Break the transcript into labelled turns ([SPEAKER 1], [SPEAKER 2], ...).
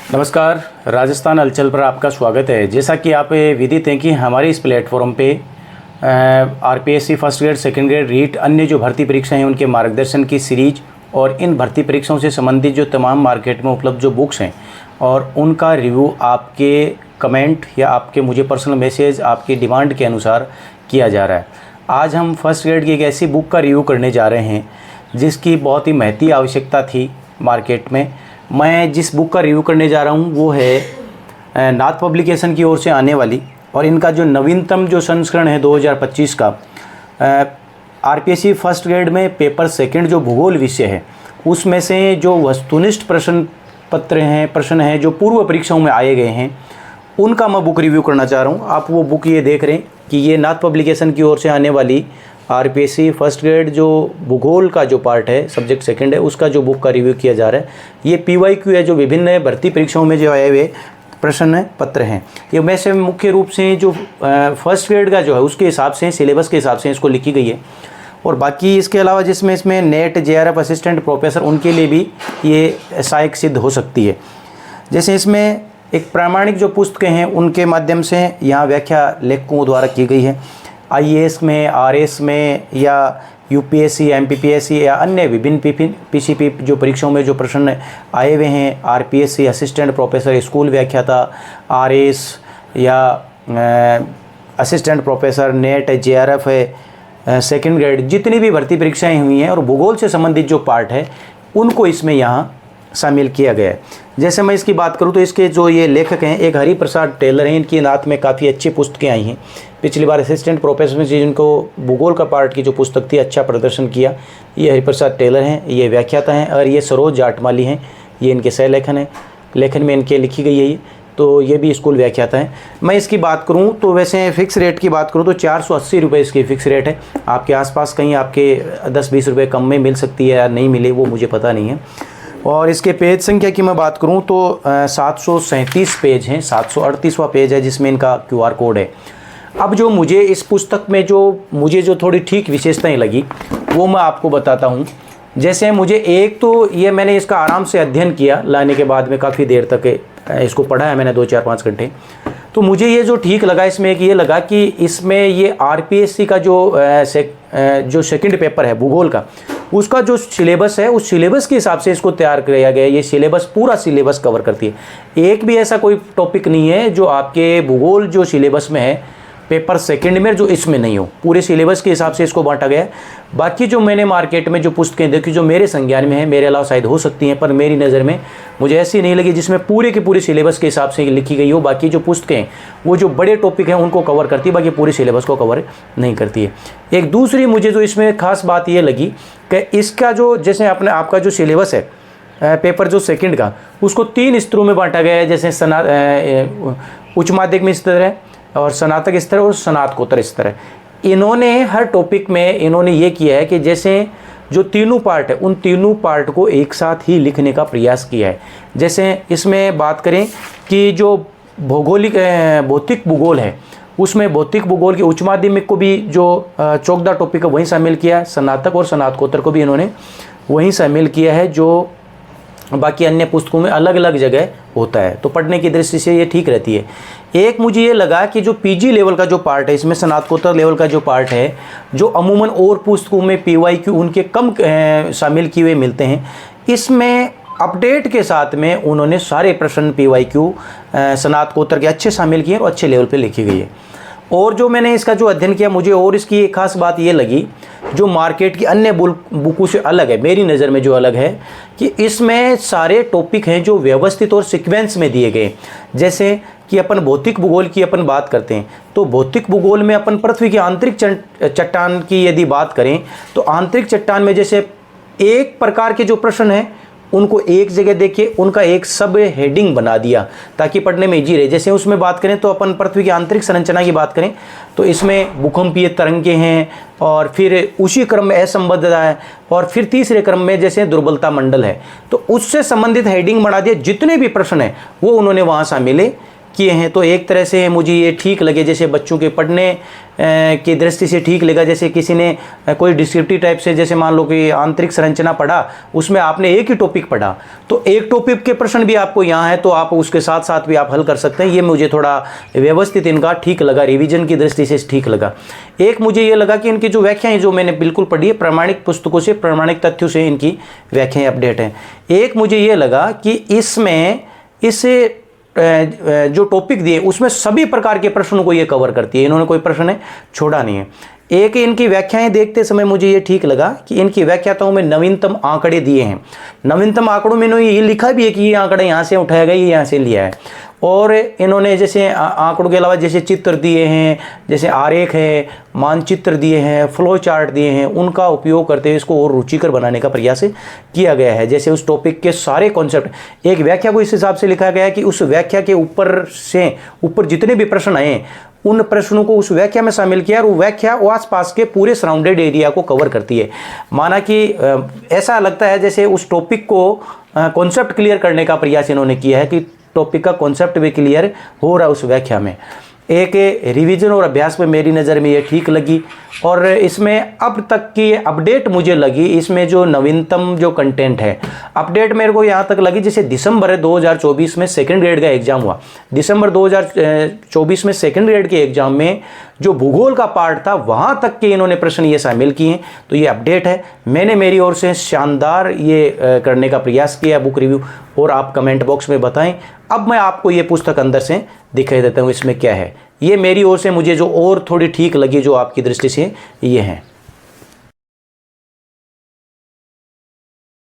[SPEAKER 1] नमस्कार, राजस्थान हलचल पर आपका स्वागत है। जैसा कि आप विदित हैं कि हमारे इस प्लेटफॉर्म पे RPSC first grade, second grade, REET, अन्य जो भर्ती परीक्षाएं हैं उनके मार्गदर्शन की सीरीज और इन भर्ती परीक्षाओं से संबंधित जो तमाम मार्केट में उपलब्ध जो बुक्स हैं और उनका रिव्यू आपके कमेंट या आपके मुझे पर्सनल मैसेज आपकी डिमांड के अनुसार किया जा रहा है। आज हम फर्स्ट ग्रेड की एक ऐसी बुक का रिव्यू करने जा रहे हैं जिसकी बहुत ही महती आवश्यकता थी मार्केट में। मैं जिस बुक का रिव्यू करने जा रहा हूँ वो है नाथ पब्लिकेशन की ओर से आने वाली और इनका जो नवीनतम जो संस्करण है 2025 का आरपीएससी फर्स्ट ग्रेड में पेपर सेकंड जो भूगोल विषय है उसमें से जो वस्तुनिष्ठ प्रश्न हैं जो पूर्व परीक्षाओं में आए गए हैं उनका मैं बुक रिव्यू करना चाह रहा हूँ। आप वो बुक ये देख रहे हैं कि ये नाथ पब्लिकेशन की ओर से आने वाली आरपीएससी फर्स्ट ग्रेड जो भूगोल का जो पार्ट है, सब्जेक्ट सेकंड है, उसका जो बुक का रिव्यू किया जा रहा है। ये पीवाईक्यू है, जो विभिन्न भर्ती परीक्षाओं में जो आए हुए प्रश्न पत्र हैं। ये वैसे मुख्य रूप से जो फर्स्ट ग्रेड का जो है उसके हिसाब से, सिलेबस के हिसाब से इसको लिखी गई है। और बाकी इसके अलावा इसमें नेट, जेआरएफ, असिस्टेंट प्रोफेसर उनके लिए भी ये सहायक सिद्ध हो सकती है। जैसे इसमें एक प्रामाणिक जो पुस्तकें हैं उनके माध्यम से यहाँ व्याख्या लेखकों द्वारा की गई है। आईएएस में, आरएस में या यूपीएससी, एमपीपीएससी या अन्य विभिन्न पीसीपी जो परीक्षाओं में जो प्रश्न आए हुए हैं, आरपीएससी असिस्टेंट प्रोफेसर, स्कूल व्याख्याता, आरएस या असिस्टेंट प्रोफेसर, नेट है, जेआरएफ है, सेकंड ग्रेड, जितनी भी भर्ती परीक्षाएं हुई हैं और भूगोल से संबंधित जो पार्ट है उनको इसमें यहाँ शामिल किया गया है। जैसे मैं इसकी बात करूं तो इसके जो ये लेखक हैं एक हरिप्रसाद टेलर हैं। इनकी नाथ में काफ़ी अच्छी पुस्तकें आई हैं। पिछली बार असिस्टेंट प्रोफेसर में जिनको भूगोल का पार्ट की जो पुस्तक थी अच्छा प्रदर्शन किया, ये हरिप्रसाद टेलर हैं, ये व्याख्याता हैं। और ये सरोज जाटमाली हैं, ये इनके सह लेखन है, लेखन में इनके लिखी गई है ये, तो ये भी स्कूल व्याख्याता हैं। मैं इसकी बात करूं तो वैसे फ़िक्स रेट की बात करूं तो 480 रुपये इसकी फ़िक्स रेट है। आपके आसपास कहीं आपके 10-20 रुपये कम में मिल सकती है या नहीं मिले वो मुझे पता नहीं है। और इसके पेज संख्या की मैं बात करूं तो 737 पेज हैं, 738वां पेज है जिसमें इनका क्यूआर कोड है। अब जो मुझे इस पुस्तक में जो थोड़ी ठीक विशेषताएं लगी वो मैं आपको बताता हूं। जैसे मुझे एक तो ये मैंने इसका आराम से अध्ययन किया, लाने के बाद में काफ़ी देर तक इसको पढ़ा है मैंने, 2-4-5 घंटे। तो मुझे ये जो ठीक लगा इसमें एक ये लगा कि इसमें ये आरपीएससी का जो सेकंड पेपर है भूगोल का, उसका जो सिलेबस है उस सिलेबस के हिसाब से इसको तैयार किया गया है। ये सिलेबस पूरा सिलेबस कवर करती है। एक भी ऐसा कोई टॉपिक नहीं है जो आपके भूगोल जो सिलेबस में है पेपर सेकंड में जो इसमें नहीं हो। पूरे सिलेबस के हिसाब से इसको बांटा गया है। बाकी जो मैंने मार्केट में जो पुस्तकें देखी जो मेरे संज्ञान में है, मेरे अलावा शायद हो सकती हैं, पर मेरी नज़र में मुझे ऐसी नहीं लगी जिसमें पूरे के पूरे सिलेबस के हिसाब से लिखी गई हो। बाकी जो पुस्तकें हैं वो जो बड़े टॉपिक हैं उनको कवर करती है, बाकी पूरे सिलेबस को कवर नहीं करती है। एक दूसरी मुझे जो इसमें खास बात ये लगी कि इसका जो जैसे आपका जो सिलेबस है पेपर जो सेकंड का, उसको 3 स्तरों में बांटा गया है। जैसे उच्च माध्यमिक स्तर है और स्नातक स्तर और स्नातकोत्तर स्तर है। इन्होंने हर टॉपिक में इन्होंने ये किया है कि जैसे जो तीनों पार्ट है उन तीनों पार्ट को एक साथ ही लिखने का प्रयास किया है। जैसे इसमें बात करें कि जो भौतिक भूगोल है उसमें भौतिक भूगोल के उच्च माध्यमिक को भी जो चौकदा टॉपिक है वहीं शामिल किया है। स्नातक और स्नातकोत्तर को भी इन्होंने वहीं शामिल किया है, जो बाकी अन्य पुस्तकों में अलग अलग जगह होता है। तो पढ़ने की दृष्टि से ये ठीक रहती है। एक मुझे ये लगा कि जो पीजी लेवल का जो पार्ट है इसमें, स्नातकोत्तर लेवल का जो पार्ट है जो अमूमन और पुस्तकों में पीवाईक्यू उनके कम शामिल किए हुए मिलते हैं, इसमें अपडेट के साथ में उन्होंने सारे प्रश्न पीवाईक्यू स्नातकोत्तर के अच्छे शामिल किए और अच्छे लेवल पे लिखी गई है। और जो मैंने इसका जो अध्ययन किया मुझे और इसकी एक खास बात ये लगी जो मार्केट की अन्य बुकों से अलग है, मेरी नज़र में जो अलग है कि इसमें सारे टॉपिक हैं जो व्यवस्थित और सीक्वेंस में दिए गए। जैसे कि अपन भौतिक भूगोल की अपन बात करते हैं तो भौतिक भूगोल में अपन पृथ्वी की आंतरिक चट्टान की यदि बात करें तो आंतरिक चट्टान में जैसे एक प्रकार के जो प्रश्न हैं उनको एक जगह देखिए, उनका एक सब हेडिंग बना दिया ताकि पढ़ने में इजी रहे। जैसे उसमें बात करें तो अपन पृथ्वी की आंतरिक संरचना की बात करें तो इसमें भूकंपीय तरंगें हैं और फिर उसी क्रम में असंबद्धता है और फिर तीसरे क्रम में जैसे दुर्बलता मंडल है। तो उससे संबंधित हेडिंग बना दिया। जितने भी प्रश्न हैं वो उन्होंने वहाँ शामिल किए हैं तो एक तरह से मुझे ये ठीक लगे, जैसे बच्चों के पढ़ने की दृष्टि से ठीक लगा। जैसे किसी ने कोई डिस्क्रिप्टिव टाइप से, जैसे मान लो कि आंतरिक संरचना पढ़ा, उसमें आपने एक ही टॉपिक पढ़ा, तो एक टॉपिक के प्रश्न भी आपको यहाँ है तो आप उसके साथ साथ भी आप हल कर सकते हैं। ये मुझे थोड़ा व्यवस्थित इनका ठीक लगा, रिवीजन की दृष्टि से ठीक लगा। एक मुझे ये लगा कि इनकी जो व्याख्याएं जो मैंने बिल्कुल पढ़ी है, प्रामाणिक पुस्तकों से, प्रामाणिक तथ्यों से इनकी व्याख्याएं अपडेट हैं। एक मुझे ये लगा कि इसमें इसे जो टॉपिक दिए उसमें सभी प्रकार के प्रश्नों को ये कवर करती है, इन्होंने कोई प्रश्न छोड़ा नहीं है। एक इनकी व्याख्याएं देखते समय मुझे ये ठीक लगा कि इनकी व्याख्याताओं में नवीनतम आंकड़े दिए हैं। नवीनतम आंकड़ों में इन्होंने ये लिखा भी है कि ये आंकड़ा यहाँ से उठाया गया, ये यहाँ से लिया है। और इन्होंने जैसे आंकड़ों के अलावा जैसे चित्र दिए हैं, जैसे आरेख है, मानचित्र दिए हैं, फ्लो चार्ट दिए हैं, उनका उपयोग करते हुए इसको और रुचिकर बनाने का प्रयास किया गया है। जैसे उस टॉपिक के सारे कॉन्सेप्ट, एक व्याख्या को इस हिसाब से लिखा गया है कि उस व्याख्या के ऊपर जितने भी प्रश्न आए उन प्रश्नों को उस व्याख्या में शामिल किया, और वो व्याख्या वो आसपास के पूरे सराउंडेड एरिया को कवर करती है। माना कि ऐसा लगता है जैसे उस टॉपिक को कॉन्सेप्ट क्लियर करने का प्रयास इन्होंने किया है कि टॉपिक का कॉन्सेप्ट भी क्लियर हो रहा है उस व्याख्या में। एक रिवीजन और अभ्यास में मेरी नज़र में ये ठीक लगी। और इसमें अब तक की अपडेट मुझे लगी, इसमें जो नवीनतम जो कंटेंट है, अपडेट मेरे को यहाँ तक लगी जैसे दिसंबर 2024 में सेकंड ग्रेड का एग्ज़ाम हुआ। दिसंबर 2024 में सेकंड ग्रेड के एग्ज़ाम में जो भूगोल का पार्ट था वहाँ तक के इन्होंने प्रश्न ये शामिल किए हैं, तो ये अपडेट है। मैंने मेरी ओर से शानदार ये करने का प्रयास किया बुक रिव्यू, और आप कमेंट बॉक्स में बताएं। अब मैं आपको ये पुस्तक अंदर से दिखाई देता हूँ इसमें क्या है। ये मेरी ओर से मुझे जो और थोड़ी ठीक लगी जो आपकी दृष्टि से ये है।